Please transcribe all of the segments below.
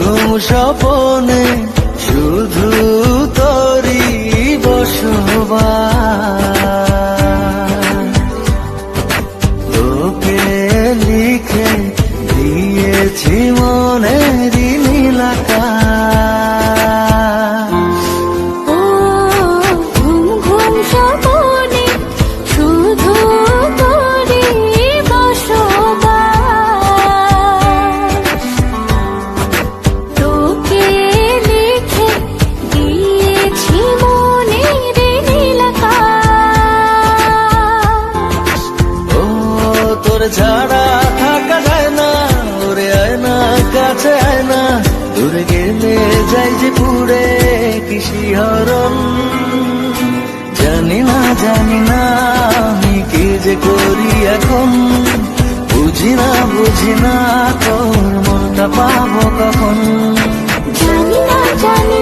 ঘুম স্বপনে শুধু তোরই বসবাস, তোকে লিখে দিয়েছি মনের নীল আকাশ। ও ঘুম ঘুম স্বপনে শুধু তোরই বসবাস, তোকে লিখে দিয়েছি মনের নীল আকাশ। ও তোর ছাড়া থাকা যায় না, ওরে আয় না কাছে আয় না, দূরে গেলে যাই যে পুরে কি শিহরণ। জানি না আমি কি যে করি এখন, বুঝি না তোর মনটা পাবো কখন। জানি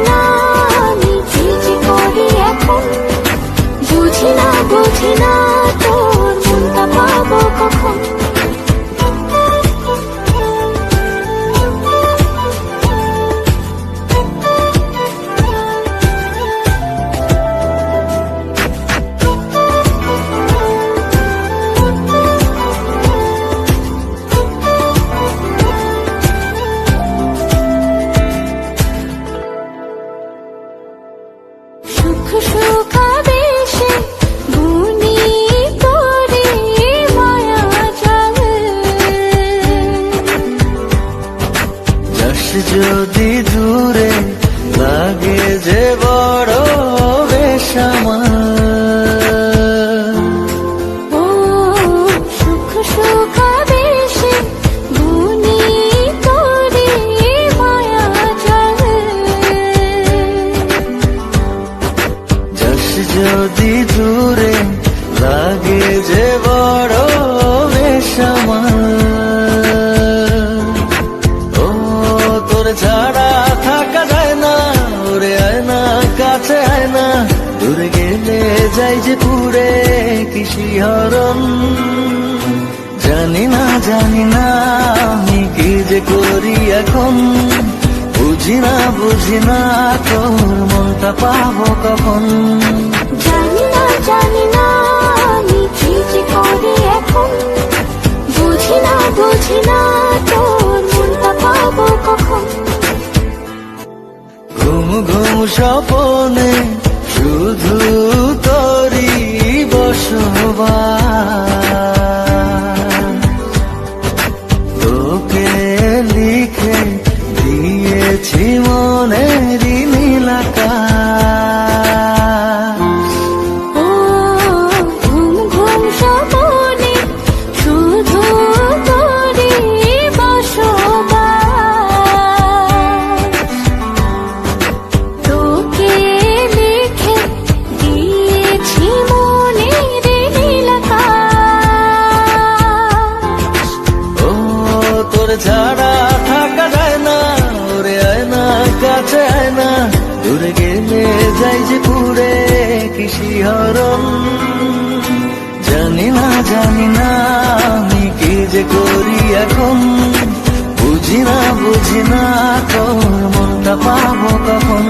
না আমি কি যে করি এখন, বুঝি না তোর মনটা পাবো কখন। সুখ সুখাবেশে বুনি তোরে মায়া জাল, যাস যদি দূরে লাগে যে বড় বেসামাল। ও সুখ সুখাবেশে বুনি তোরে মায়া জাল, যাস যদি দূরে লাগে যে বড় বেসামাল। ও তোর ছাড়া থাকা যায় না, ওরে আয় না কাছে আয় না, দূরে গেলে যাই যে পুরে কি শিহরণ। জানি না আমি কি যে করি এখন, বুঝি না তোর মনটা পাবো কখন। জানি না আমি কি যে করি এখন, বুঝি না তোর মনটা পাবো কখন। ঘুম স্বপনে শুধু তোরই বসবাস, তোকে লিখে দিয়েছি মনের নীল আকাশ। ও ঘুম ঘুম স্বপনে শুধু তোরই বসবাস, তোকে লিখে দিয়েছি মনের নীল আকাশ। ও তোর ছাড়া থাকা যায় না, ওরে আয় না কাছে আয় না, দূরে গেলে যাই যে পুরে কি শিহরণ। জানি না আমি কি যে করি এখন, বুঝি না তোর মনটা পাবো কখন।